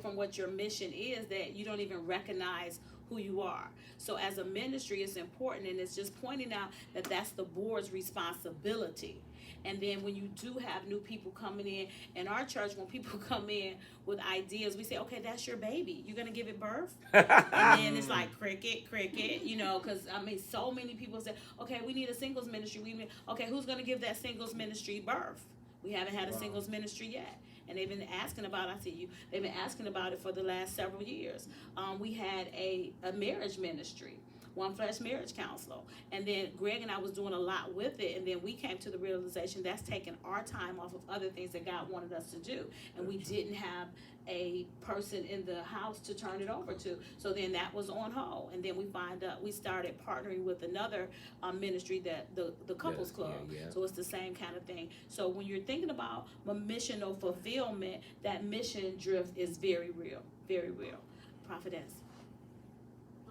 from what your mission is that you don't even recognize who you are. So as a ministry, it's important, and it's just pointing out that that's the board's responsibility. And then when you do have new people coming in our church, when people come in with ideas, we say, okay, that's your baby. You're going to give it birth? And then it's like cricket, because, so many people say, okay, we need a singles ministry. Okay, who's going to give that singles ministry birth? We haven't had a singles ministry yet. And they've been asking about, they've been asking about it for the last several years. We had a marriage ministry, One Flesh Marriage Council. And then Greg and I was doing a lot with it. And then we came to the realization that's taking our time off of other things that God wanted us to do. And we didn't have a person in the house to turn it over to. So then that was on hold. And then we started partnering with another ministry, that the Couples Club. Yeah. So it's the same kind of thing. So when you're thinking about missional fulfillment, that mission drift is very real, very real. Prophetess.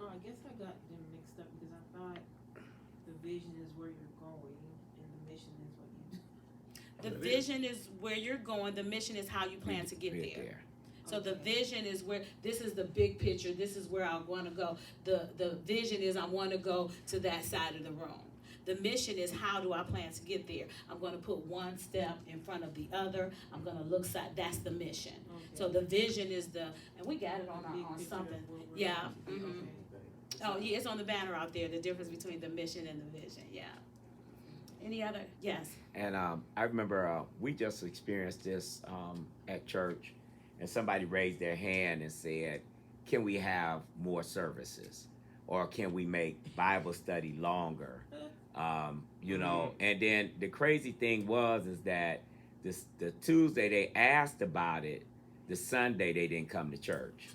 Oh, I guess I got them mixed up because I thought the vision is where you're going and the mission is what you do. The vision is where you're going. The mission is how you plan to get there. So the vision is where, this is the big picture. This is where I want to go. The vision is I want to go to that side of the room. The mission is how do I plan to get there? I'm going to put one step in front of the other. I'm going to look side. That's the mission. Okay. So the vision is and we got it on something. Yeah. Mm-hmm. Oh, yeah, it's on the banner out there, the difference between the mission and the vision. Yeah. Any other? Yes. And I remember we just experienced this at church. And somebody raised their hand and said, can we have more services? Or can we make Bible study longer? And then the crazy thing is that the Tuesday they asked about it, the Sunday they didn't come to church.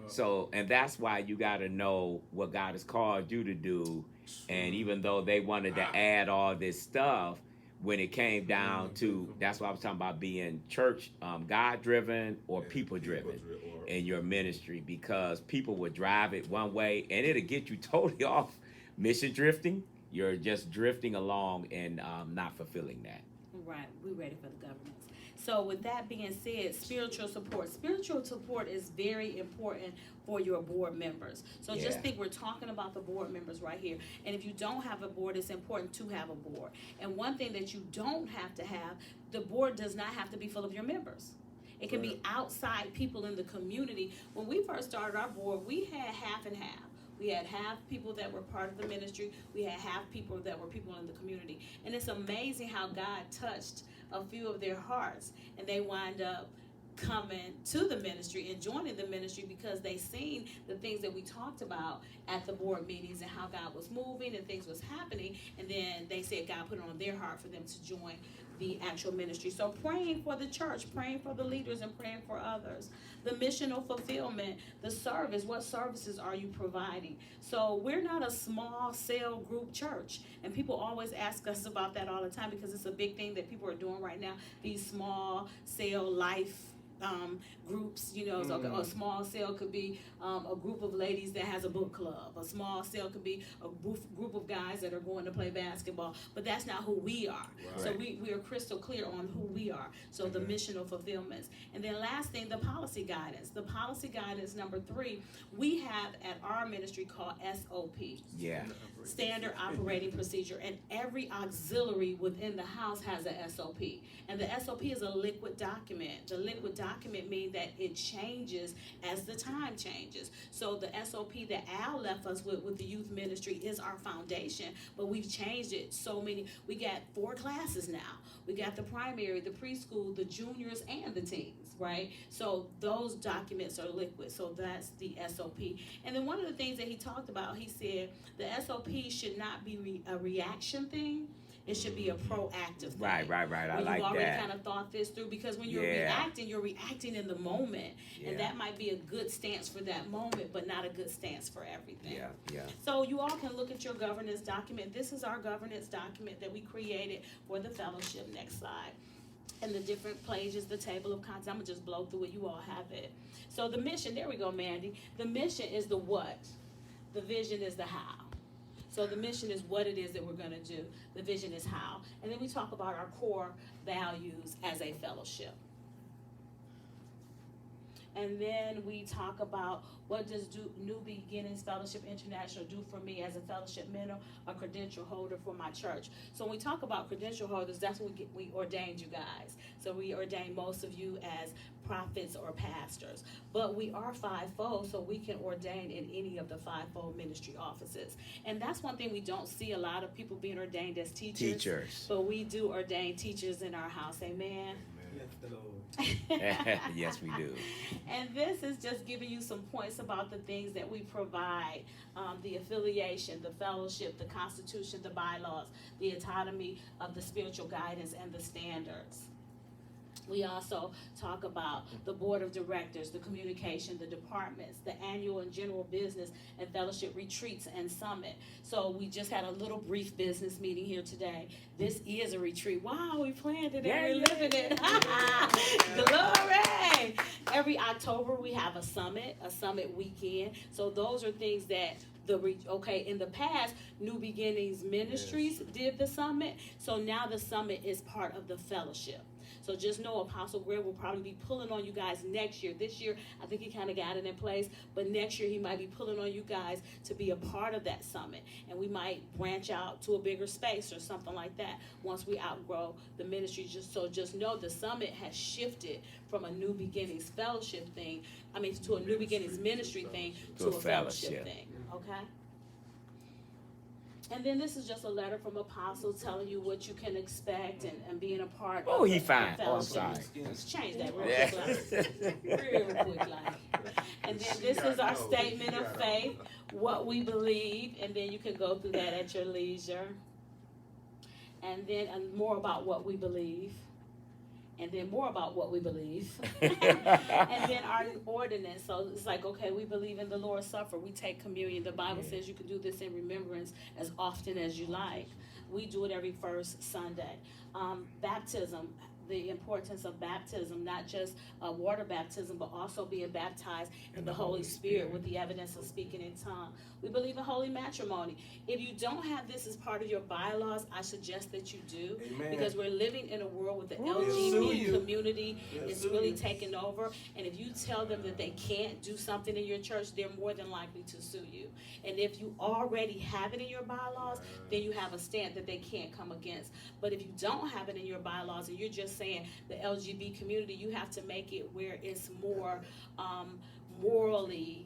So, and that's why you got to know what God has called you to do. And even though they wanted to add all this stuff, when it came down to, that's why I was talking about being church, God-driven or people-driven in your ministry, because people would drive it one way and it'll get you totally off mission drifting. You're just drifting along and not fulfilling that. Right. We're ready for the governance. So with that being said, spiritual support. Spiritual support is very important for your board members. So just think we're talking about the board members right here. And if you don't have a board, it's important to have a board. And one thing that you don't have to have, the board does not have to be full of your members. It can be outside people in the community. When we first started our board, we had half and half. We had half people that were part of the ministry. We had half people that were people in the community. And it's amazing how God touched a few of their hearts, and they wind up coming to the ministry and joining the ministry because they seen the things that we talked about at the board meetings and how God was moving and things was happening, and then they said God put it on their heart for them to join the actual ministry. So praying for the church, praying for the leaders, and praying for others. The missional fulfillment, the service, what services are you providing? So we're not a small cell group church, and people always ask us about that all the time because it's a big thing that people are doing right now, these small cell life groups, so a small cell could be a group of ladies that has a book club. A small cell could be a group of guys that are going to play basketball, but that's not who we are. Right. So we are crystal clear on who we are. So the missional fulfillments. And then last thing, the policy guidance. The policy guidance number 3, we have at our ministry called SOP. Yeah. Standard operating procedure, and every auxiliary within the house has a SOP. And the SOP is a liquid document. The liquid document means that it changes as the time changes. So the SOP that Al left us with the youth ministry is our foundation, but we've changed it we got 4 classes now. We got the primary, the preschool, the juniors, and the teens, right? So those documents are liquid. So that's the SOP. And then one of the things that he talked about, he said the SOP should not be a reaction thing. It should be a proactive thing. Right. I like that. You've already kind of thought this through, because when you're reacting in the moment. Yeah. And that might be a good stance for that moment, but not a good stance for everything. Yeah. So you all can look at your governance document. This is our governance document that we created for the fellowship. Next slide. And the different pages, the table of contents. I'm going to just blow through it. You all have it. So the mission, there we go, Mandy. The mission is the what. The vision is the how. So the mission is what it is that we're going to do. The vision is how. And then we talk about our core values as a fellowship. And then we talk about what does New Beginnings Fellowship International do for me as a fellowship member, a credential holder for my church. So when we talk about credential holders, that's when we ordained you guys. So we ordained most of you as prophets or pastors. But we are fivefold, so we can ordain in any of the fivefold ministry offices. And that's one thing we don't see a lot of people being ordained as teachers. But we do ordain teachers in our house. Amen. Yes, we do. And this is just giving you some points about the things that we provide. The affiliation, the fellowship, the constitution, the bylaws, the autonomy of the spiritual guidance, and the standards. We also talk about the board of directors, the communication, the departments, the annual and general business and fellowship retreats and summit. So we just had a little brief business meeting here today. This is a retreat. Wow, we planned it and we're living it. Glory! Every October we have a summit weekend. So those are things that in the past, New Beginnings Ministries did the summit. So now the summit is part of the fellowship. So just know Apostle Greg will probably be pulling on you guys next year. This year, I think he kind of got it in place. But next year, he might be pulling on you guys to be a part of that summit. And we might branch out to a bigger space or something like that once we outgrow the ministry. Just know the summit has shifted from a New Beginnings fellowship thing, to a New Beginnings ministry thing to a fellowship thing. Okay? And then this is just a letter from Apostle telling you what you can expect and being a part of he fine. the Oh, I'm fellowship. sorry. Let's change that real quick. And then this is our statement of faith, what we believe, and then you can go through that at your leisure. And then more about what we believe. And then more about what we believe. And then our ordinance. So it's like, okay, we believe in the Lord's Supper. We take communion. The Bible says you can do this in remembrance as often as you like. We do it every first Sunday. Baptism. The importance of baptism, not just water baptism, but also being baptized in the Holy Spirit with the evidence of speaking in tongues. We believe in holy matrimony. If you don't have this as part of your bylaws, I suggest that you do. Amen. Because we're living in a world with the LGBT community is really taking over. And if you tell them that they can't do something in your church, they're more than likely to sue you. And if you already have it in your bylaws, then you have a stand that they can't come against. But if you don't have it in your bylaws and you're just saying the LGBT community, you have to make it where it's more morally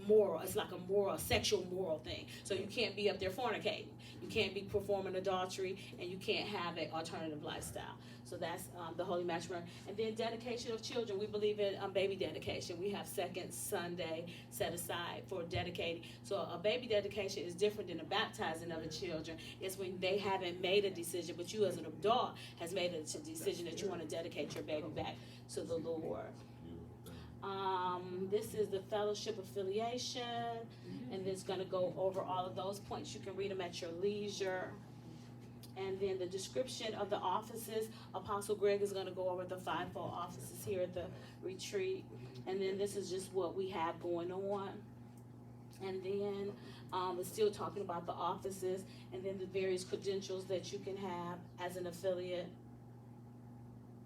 moral. It's like a sexual moral thing. So you can't be up there fornicating. You can't be performing adultery, and you can't have an alternative lifestyle. So that's the holy matrimony. And then dedication of children. We believe in baby dedication. We have second Sunday set aside for dedicating. So a baby dedication is different than a baptizing of the children. It's when they haven't made a decision, but you as an adult has made a decision that you want to dedicate your baby back to the Lord. This is the fellowship affiliation, and it's going to go over all of those points. You can read them at your leisure. And then the description of the offices, Apostle Greg is going to go over the fivefold offices here at the retreat. And then this is just what we have going on. And then we're still talking about the offices, and then the various credentials that you can have as an affiliate.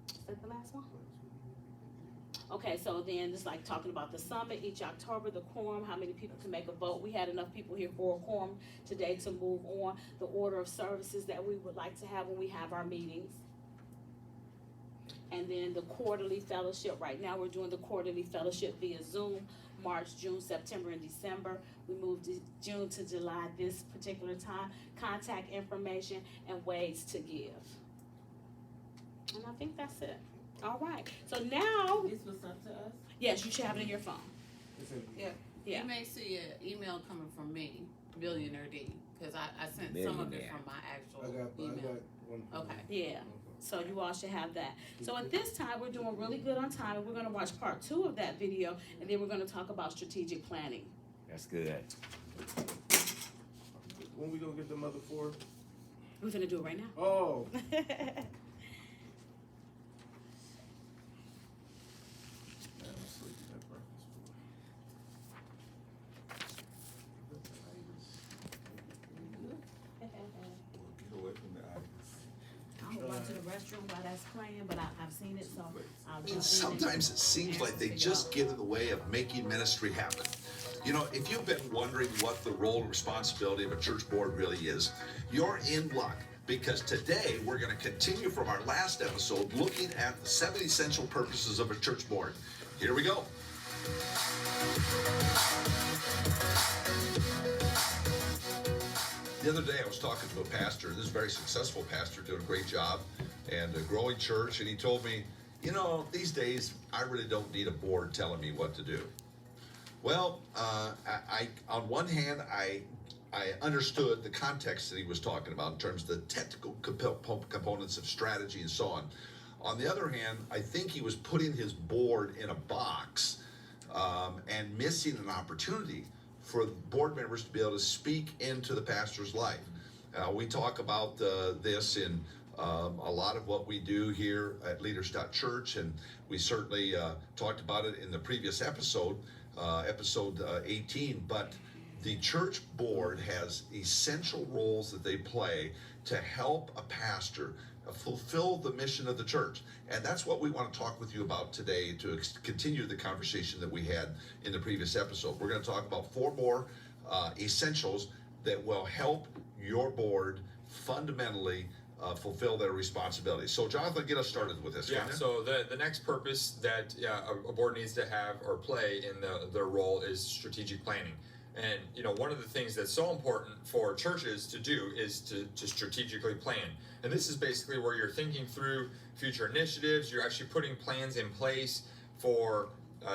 Is that the last one? Okay, so then it's like talking about the summit each October, the quorum, how many people can make a vote. We had enough people here for a quorum today to move on. The order of services that we would like to have when we have our meetings. And then the quarterly fellowship. Right now we're doing the quarterly fellowship via Zoom, March, June, September, and December. We moved June to July this particular time. Contact information and ways to give. And I think that's it. All right. So now, This was sent to us? yes, you should have it in your phone. Yeah. Yeah. You may see an email coming from me, Billionaire D, because I sent some of it from my actual email. Okay. Yeah. So you all should have that. So at this time, we're doing really good on time, and we're going to watch part 2 of that video, and then we're going to talk about strategic planning. That's good. When we gonna get them other 4? We're going to do it right now. Oh. I'll hold on to the rest restroom while that's playing, but I've seen it, so I'll jump in. And sometimes it seems like they just get in the way of making ministry happen. You know, if you've been wondering what the role and responsibility of a church board really is, you're in luck. Because today we're going to continue from our last episode looking at the 7 essential purposes of a church board. Here we go. The other day I was talking to a pastor, this very successful pastor doing a great job and a growing church, and he told me, you know, these days I really don't need a board telling me what to do. Well, I on one hand, I understood the context that he was talking about in terms of the technical components of strategy and so on. On the other hand, I think he was putting his board in a box and missing an opportunity for board members to be able to speak into the pastor's life. We talk about this in a lot of what we do here at Leaders.Church, and we certainly talked about it in the previous episode, episode 18, but the church board has essential roles that they play to help a pastor fulfill the mission of the church. And that's what we want to talk with you about today to continue the conversation that we had in the previous episode. We're going to talk about 4 more essentials that will help your board fundamentally fulfill their responsibilities. So Jonathan, get us started with this. Yeah, so the next purpose that a board needs to have or play in their role is strategic planning. And, you know, one of the things that's so important for churches to do is to strategically plan. And this is basically where you're thinking through future initiatives. You're actually putting plans in place for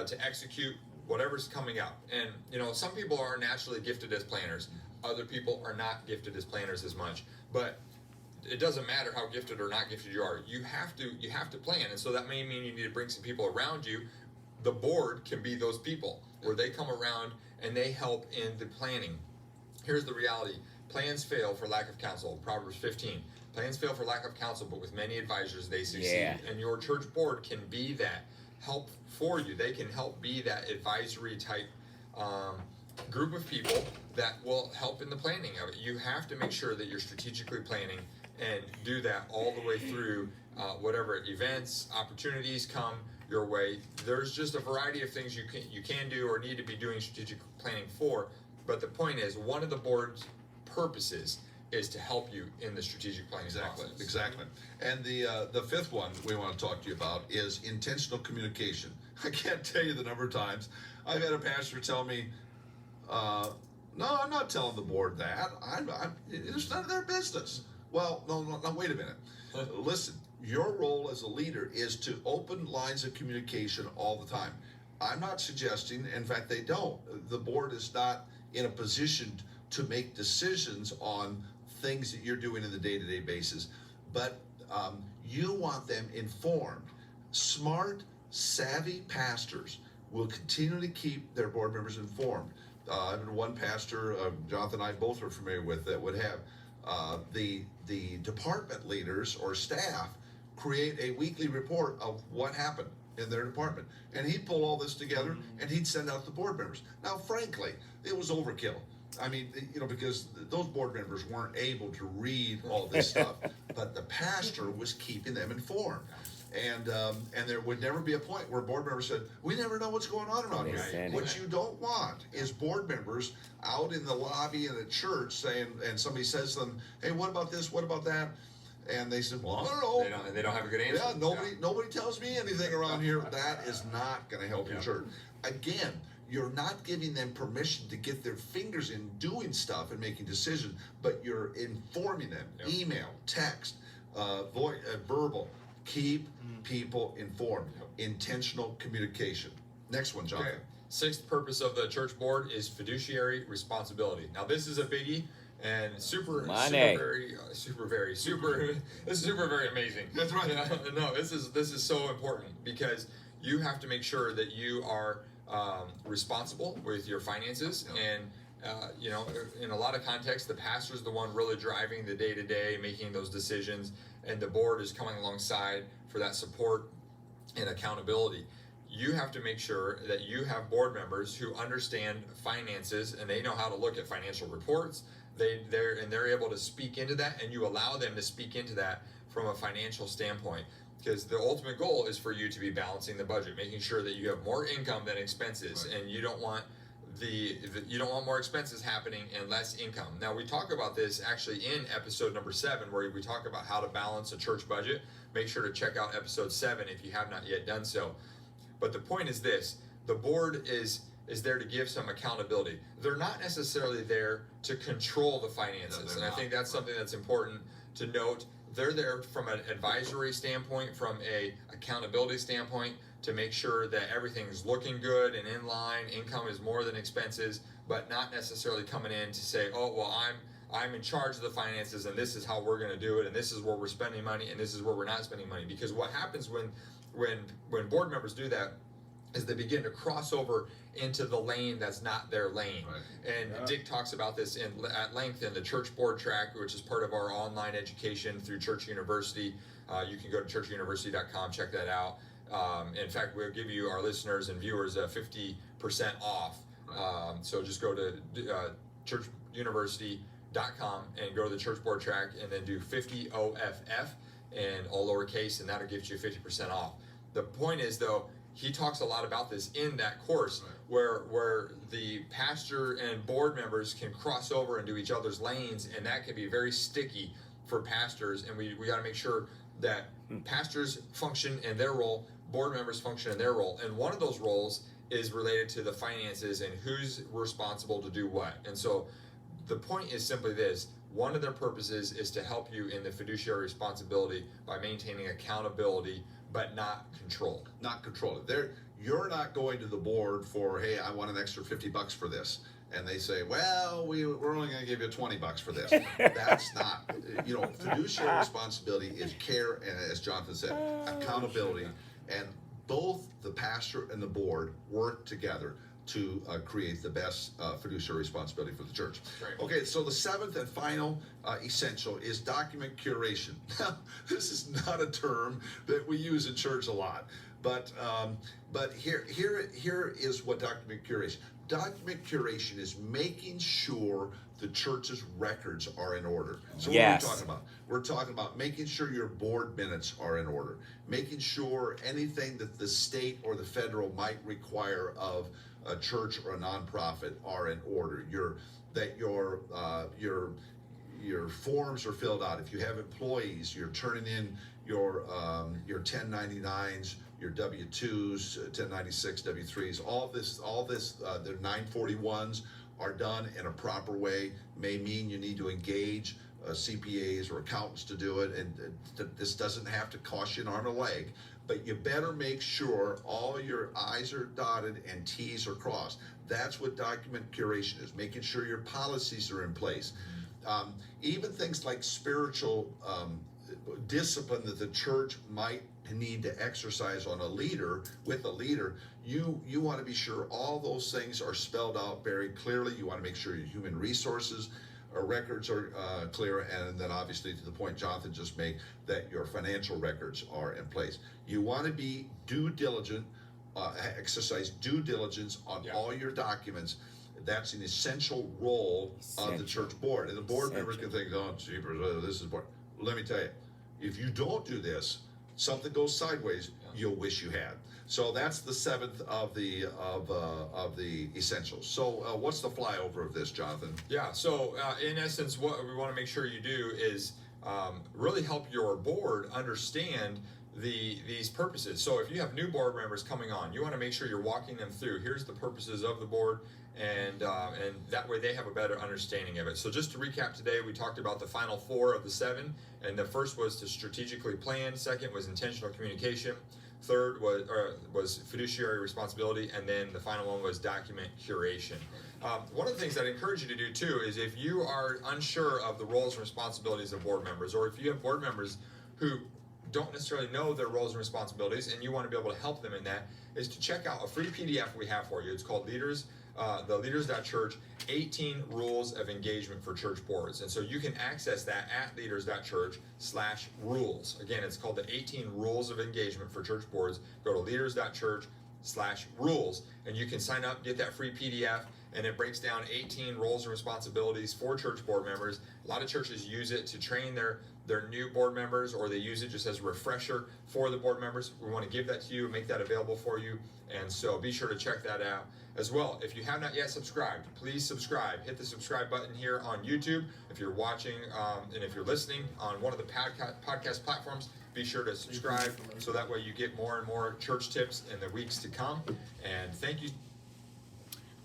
to execute whatever's coming up. And, you know, some people are naturally gifted as planners. Other people are not gifted as planners as much. But it doesn't matter how gifted or not gifted you are. You have to plan. And so that may mean you need to bring some people around you. The board can be those people where they come around and they help in the planning. Here's the reality. Plans fail for lack of counsel. Proverbs 15. Plans fail for lack of counsel, but with many advisors they succeed. Yeah. And your church board can be that help for you. They can help be that advisory type group of people that will help in the planning of it. You have to make sure that you're strategically planning and do that all the way through whatever events, opportunities come your way. There's just a variety of things you can do or need to be doing strategic planning for. But the point is, one of the board's purposes is to help you in the strategic planning process. Exactly. And the fifth one we want to talk to you about is intentional communication. I can't tell you the number of times I've had a pastor tell me, no, I'm not telling the board that. It's none of their business. Well, no, wait a minute. Listen, your role as a leader is to open lines of communication all the time. I'm not suggesting, in fact, they don't. The board is not in a position to make decisions on things that you're doing in the day-to-day basis, but you want them informed. Smart, savvy pastors will continually keep their board members informed. I mean, one pastor, Jonathan and I both are familiar with, that would have the department leaders or staff create a weekly report of what happened in their department. And he'd pull all this together and he'd send out the board members. Now, frankly, it was overkill. I mean, you know, because those board members weren't able to read all this stuff, but the pastor was keeping them informed. And there would never be a point where board members said, we never know what's going on around here. What you don't want is board members out in the lobby in the church saying, and somebody says to them, hey, what about this? What about that? And they said, well, I don't know. They don't have a good answer. Yeah, nobody tells me anything around here. That is not going to help your church. Again, you're not giving them permission to get their fingers in doing stuff and making decisions, but you're informing them. Email, text, verbal. Keep people informed. Intentional communication. Next one, John. Okay. Sixth purpose of the church board is fiduciary responsibility. Now, this is a biggie and super very amazing. That's right. No, this is so important because you have to make sure that you are responsible with your finances and. You know, in a lot of contexts, the pastor's the one really driving the day-to-day, making those decisions, and the board is coming alongside for that support and accountability. You have to make sure that you have board members who understand finances and they know how to look at financial reports. They're able to speak into that, and you allow them to speak into that from a financial standpoint, because the ultimate goal is for you to be balancing the budget, making sure that you have more income than expenses, and you don't want you don't want more expenses happening and less income. Now, we talk about this actually in episode number 7, where we talk about how to balance a church budget. Make sure to check out episode 7 if you have not yet done so. But the point is this: the board is there to give some accountability. They're not necessarily there to control the finances, and I think that's something that's important to note. They're there from an advisory standpoint, from a accountability standpoint, to make sure that everything's looking good and in line, income is more than expenses, but not necessarily coming in to say, oh, well, I'm in charge of the finances, and this is how we're going to do it, and this is where we're spending money, and this is where we're not spending money. Because what happens when board members do that is they begin to cross over into the lane that's not their lane. Right. And Dick talks about this at length in the church board track, which is part of our online education through Church University. You can go to churchuniversity.com, check that out. In fact, we'll give you, our listeners and viewers, 50% off. So just go to churchuniversity.com and go to the church board track, and then do 50 OFF and all lowercase, and that'll give you 50% off. The point is, though, he talks a lot about this in that course, where the pastor and board members can cross over into each other's lanes, and that can be very sticky for pastors. And we got to make sure that pastors function in their role, board members function in their role, and one of those roles is related to the finances and who's responsible to do what. And so the point is simply this: one of their purposes is to help you in the fiduciary responsibility by maintaining accountability, but not control. Not control it. You're not going to the board for, hey, I want an extra $50 for this. And they say, well, we're only going to give you $20 for this. That's not, fiduciary responsibility is care, and as Jonathan said, accountability. And both the pastor and the board work together to create the best fiduciary responsibility for the church. Right. Okay, so the 7th and final essential is document curation. Now, this is not a term that we use in church a lot, but here is what document curation. Document curation is making sure the church's records are in order. So what are we talking about? We're talking about making sure your board minutes are in order, making sure anything that the state or the federal might require of a church or a nonprofit are in order. Your forms are filled out. If you have employees, you're turning in your 1099s, your W-2s, 1096, W-3s, all this, the 941s are done in a proper way. May mean you need to engage CPAs or accountants to do it, and this doesn't have to cost you an arm and a leg, but you better make sure all your I's are dotted and T's are crossed. That's what document curation is, making sure your policies are in place. Even things like spiritual discipline that the church might need to exercise on a leader, you want to be sure all those things are spelled out very clearly. You want to make sure your human resources records are clear, and then obviously, to the point Jonathan just made, that your financial records are in place. You want to be exercise due diligence on all your documents. That's an essential role of the church board. And the board members can think, oh, jeepers, this is board. Let me tell you, if you don't do this, something goes sideways, you'll wish you had. So that's the 7th of the essentials. So what's the flyover of this, Jonathan? Yeah, so in essence, what we want to make sure you do is really help your board understand these purposes. So if you have new board members coming on, you want to make sure you're walking them through, here's the purposes of the board, and that way they have a better understanding of it. So just to recap today, we talked about the final 4 of the 7, and the first was to strategically plan, second was intentional communication, third was fiduciary responsibility, and then the final one was document curation. One of the things that I encourage you to do too is, if you are unsure of the roles and responsibilities of board members, or if you have board members who don't necessarily know their roles and responsibilities and you want to be able to help them in that, is to check out a free PDF we have for you. It's called the Leaders.Church 18 Rules of Engagement for Church Boards. And so you can access that at leaders.church/rules. Again, it's called the 18 Rules of Engagement for Church Boards. Go to leaders.church/rules, and you can sign up, get that free PDF, and it breaks down 18 roles and responsibilities for church board members. A lot of churches use it to train their new board members, or they use it just as a refresher for the board members. We want to give that to you, make that available for you, and so be sure to check that out as well. If you have not yet subscribed, please subscribe. Hit the subscribe button here on YouTube. If you're watching and if you're listening on one of the podcast platforms, be sure to subscribe so that way you get more and more church tips in the weeks to come. And thank you.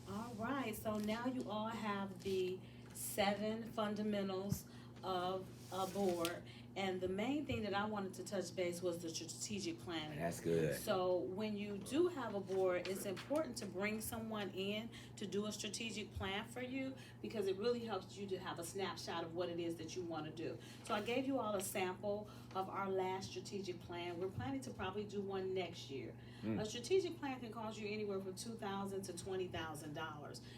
All right, so now you all have the 7 fundamentals of a board. And the main thing that I wanted to touch base was the strategic planning. That's good. So when you do have a board, it's important to bring someone in to do a strategic plan for you, because it really helps you to have a snapshot of what it is that you want to do. So I gave you all a sample of our last strategic plan. We're planning to probably do one next year. A strategic plan can cost you anywhere from $2,000 to $20,000,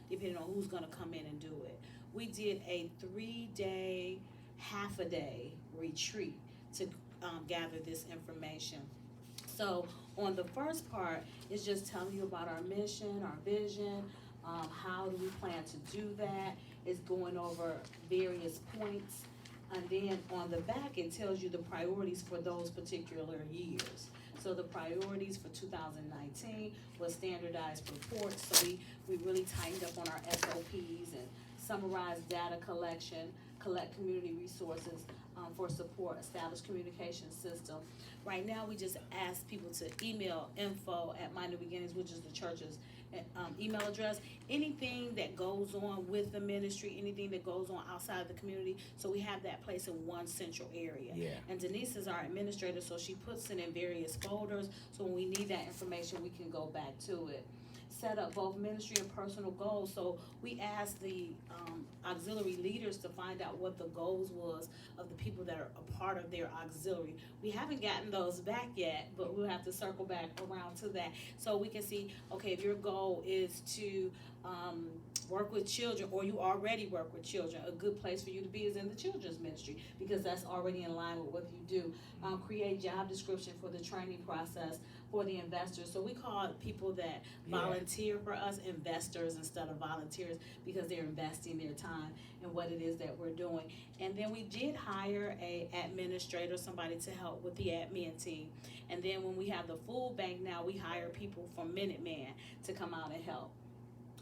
depending on who's going to come in and do it. We did a 3-day, half-a-day retreat to gather this information. So on the first part, it's just telling you about our mission, our vision, how do we plan to do that. It's going over various points. And then on the back, it tells you the priorities for those particular years. So the priorities for 2019 was standardized reports. So we really tightened up on our SOPs and summarized data collection, collect community resources for support, establish communication system. Right now, we just ask people to email info@mynewbeginnings, which is the church's email address. Anything that goes on with the ministry, anything that goes on outside of the community, so we have that place in one central area. Yeah. And Denise is our administrator, so she puts it in various folders, so when we need that information, we can go back to it. Set up both ministry and personal goals. So we asked the auxiliary leaders to find out what the goals was of the people that are a part of their auxiliary. We haven't gotten those back yet, but we'll have to circle back around to that. So we can see, okay, if your goal is to work with children, or you already work with children, a good place for you to be is in the children's ministry, because that's already in line with what you do. Create job description for the training process for the investors. So we call people that volunteer for us investors instead of volunteers, because they're investing their time in what it is that we're doing. And then we did hire a administrator, somebody to help with the admin team. And then when we have the food bank now, we hire people from Minuteman to come out and help.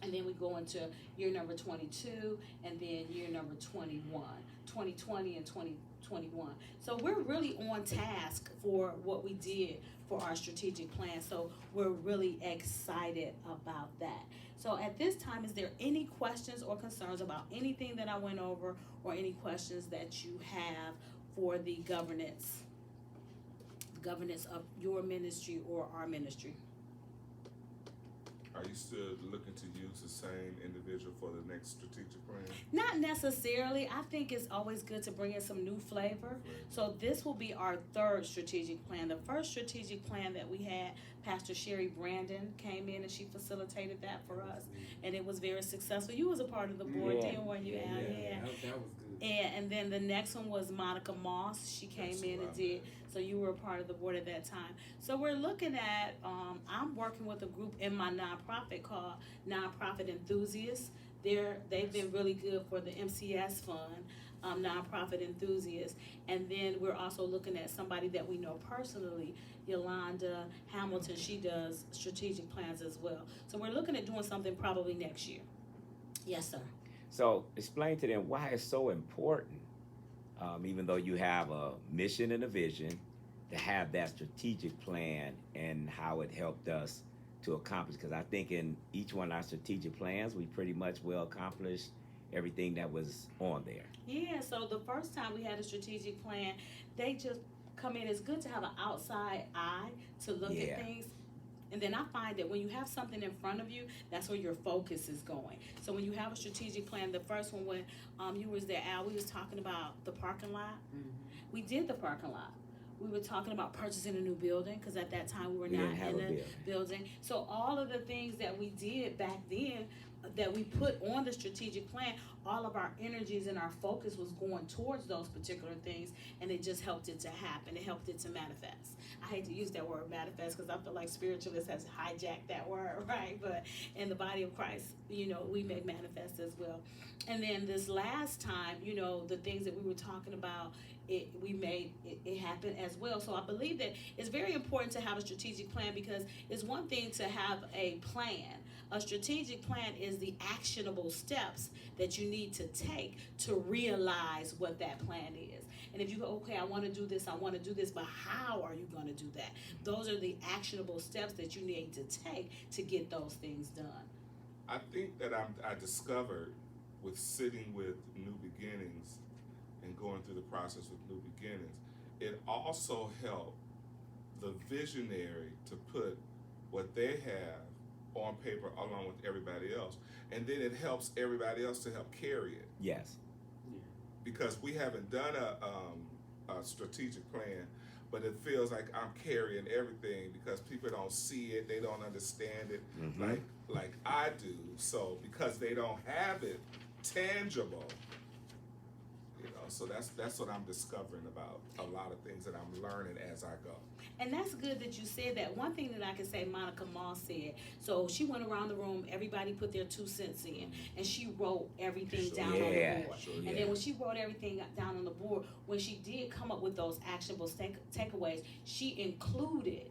And then we go into year number 22, and then year number 21, 2020 and 2021. So we're really on task for what we did for our strategic plan. So we're really excited about that. So at this time, is there any questions or concerns about anything that I went over, or any questions that you have for the governance of your ministry or our ministry? Are you still looking to use the same individual for the next strategic plan? Not necessarily. I think it's always good to bring in some new flavor. So this will be our 3rd strategic plan. The first strategic plan that we had, Pastor Sherry Brandon came in and she facilitated that for us, and it was very successful. You was a part of the board, then, weren't you, Al? Yeah, that was good. And then the next one was Monica Moss. She came in and did. So you were a part of the board at that time. So we're looking at, I'm working with a group in my nonprofit called Nonprofit Enthusiasts. They've been really good for the MCS fund, Nonprofit Enthusiasts. And then we're also looking at somebody that we know personally, Yolanda Hamilton. She does strategic plans as well. So we're looking at doing something probably next year. Yes, sir. So explain to them why it's so important, even though you have a mission and a vision, to have that strategic plan and how it helped us to accomplish. Because I think in each one of our strategic plans, we pretty much well accomplished everything that was on there. Yeah, so the first time we had a strategic plan, they just come in. It's good to have an outside eye to look at things. And then I find that when you have something in front of you, that's where your focus is going. So when you have a strategic plan, the first one when you was there, Al, we was talking about the parking lot. Mm-hmm. We did the parking lot. We were talking about purchasing a new building, because at that time we were not in a building. So all of the things that we did back then, that we put on the strategic plan, all of our energies and our focus was going towards those particular things, and it just helped it to happen. It helped it to manifest. I hate to use that word manifest because I feel like spiritualists has hijacked that word, right? But in the body of Christ, we make manifest as well. And then this last time, the things that we were talking about, we made it happen as well. So I believe that it's very important to have a strategic plan, because it's one thing to have a plan. A strategic plan is the actionable steps that you need to take to realize what that plan is. And if you go, okay, I want to do this, but how are you going to do that? Those are the actionable steps that you need to take to get those things done. I think that I discovered with sitting with New Beginnings and going through the process with New Beginnings, it also helped the visionary to put what they have on paper along with everybody else, and then it helps everybody else to help carry it. Yes. Because we haven't done a strategic plan, but it feels like I'm carrying everything because people don't see it, they don't understand it like I do. So because they don't have it tangible, so that's what I'm discovering about a lot of things that I'm learning as I go. And that's good that you said that. One thing that I can say, Monica Moss said, so she went around the room, everybody put their 2 cents in, and she wrote everything down on the board. And then when she wrote everything down on the board, when she did come up with those actionable takeaways, she included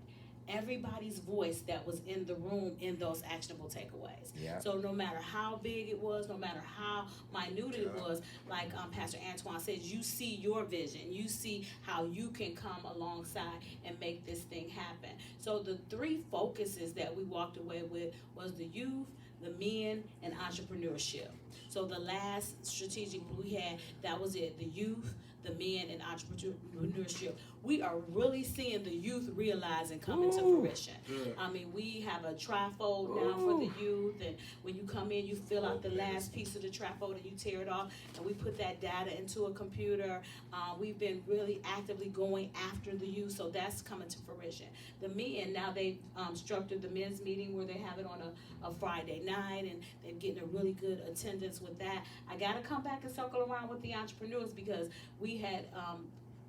everybody's voice that was in the room in those actionable takeaways. Yeah. So no matter how big it was, no matter how minute it was, like Pastor Antoine says, you see your vision. You see how you can come alongside and make this thing happen. So the 3 focuses that we walked away with was the youth, the men, and entrepreneurship. So the last strategic we had, that was it, the youth, the men, and entrepreneurship. We are really seeing the youth realize and come into fruition. I mean, we have a trifold now for the youth, and when you come in, you fill out the last piece of the trifold and you tear it off, and we put that data into a computer. We've been really actively going after the youth, so that's coming to fruition. The men, now they've structured the men's meeting where they have it on a Friday night, and they're getting a really good attendance with that. I got to come back and circle around with the entrepreneurs, because we had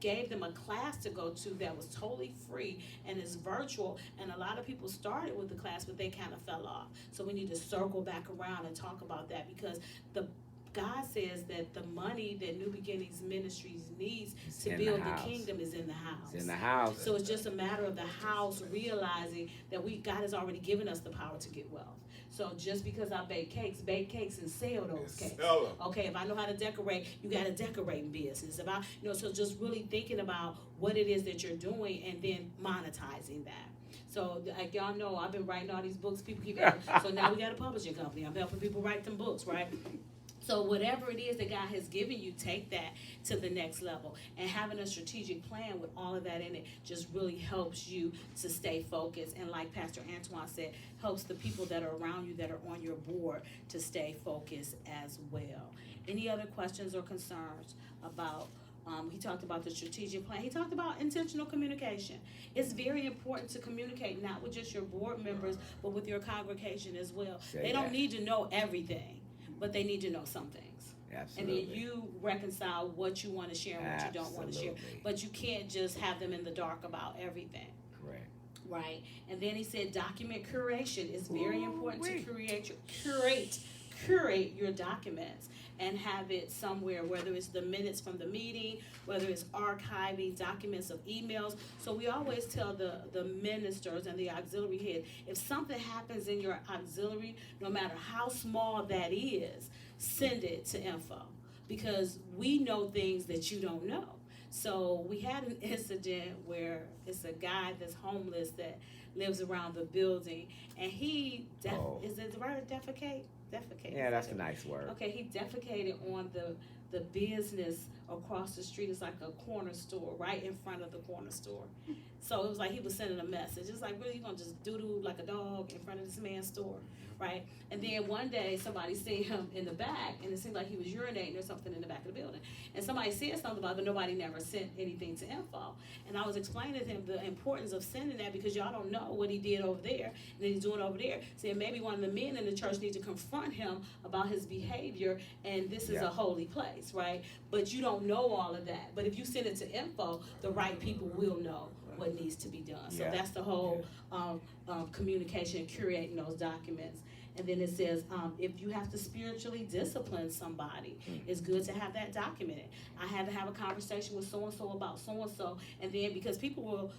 gave them a class to go to that was totally free and is virtual, and a lot of people started with the class but they kind of fell off. So we need to circle back around and talk about that, because God says that the money that New Beginnings Ministries needs to build the kingdom is in the house. It's in the house. So it's just a matter of the house realizing that God has already given us the power to get wealth. So just because I bake cakes and sell those cakes. Okay, if I know how to decorate, you got a decorating business. So just really thinking about what it is that you're doing and then monetizing that. So like y'all know, I've been writing all these books. People keep asking. So now we got a publishing company. I'm helping people write them books, right? So whatever it is that God has given you, take that to the next level. And having a strategic plan with all of that in it just really helps you to stay focused. And like Pastor Antoine said, helps the people that are around you that are on your board to stay focused as well. Any other questions or concerns about, he talked about the strategic plan. He talked about intentional communication. It's very important to communicate, not with just your board members, but with your congregation as well. They don't need to know everything, but they need to know some things. Absolutely. And then you reconcile what you want to share and what you don't want to share. But you can't just have them in the dark about everything. Correct. Right. And then he said document curation is very important to curate your documents and have it somewhere, whether it's the minutes from the meeting, whether it's archiving documents of emails. So we always tell the ministers and the auxiliary head, if something happens in your auxiliary, no matter how small that is, send it to info, because we know things that you don't know. So we had an incident where it's a guy that's homeless that lives around the building, and he is it the word defecate? Defecate. Yeah, that's a nice word. Okay, he defecated on the business across the street. It's like a corner store right in front of the corner store. So it was like he was sending a message. It's like, really, you gonna just doo-doo like a dog in front of this man's store, right? And then one day somebody seen him in the back, and it seemed like he was urinating or something in the back of the building. And somebody said something about it, but nobody never sent anything to info. And I was explaining to him the importance of sending that, because y'all don't know what he did over there and then he's doing over there. Saying maybe one of the men in the church need to confront confront him about his behavior, and this is Yeah. a holy place, right? But you don't know all of that. But if you send it to info, the right people will know what needs to be done. So Yeah. that's the whole communication, curating those documents. And then it says, if you have to spiritually discipline somebody, it's good to have that documented. I had to have a conversation with so-and-so about so-and-so, and then because people will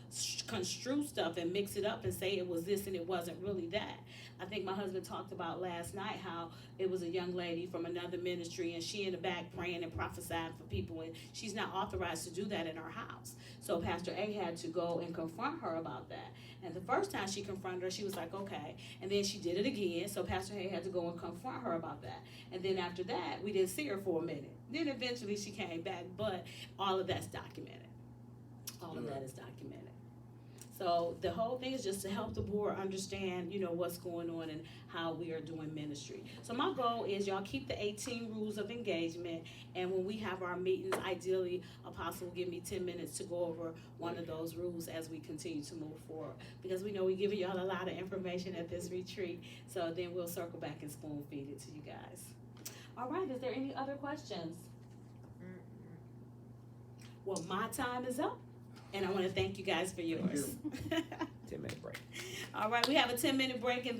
construe stuff and mix it up and say it was this and it wasn't really that. I think my husband talked about last night how it was a young lady from another ministry, and she in the back praying and prophesying for people, and she's not authorized to do that in her house. So Pastor A had to go and confront her about that. And the first time she confronted her, she was like, okay. And then she did it again, so Pastor A had to go and confront her about that. And then after that, we didn't see her for a minute. Then eventually she came back, but all of that's documented. All of that is documented. So the whole thing is just to help the board understand, what's going on and how we are doing ministry. So my goal is y'all keep the 18 rules of engagement, and when we have our meetings, ideally, Apostle will give me 10 minutes to go over one of those rules as we continue to move forward. Because we know we're giving y'all a lot of information at this retreat, so then we'll circle back and spoon feed it to you guys. All right, is there any other questions? Well, my time is up. And I want to thank you guys for yours. 10-minute break. All right, we have a 10-minute break, and then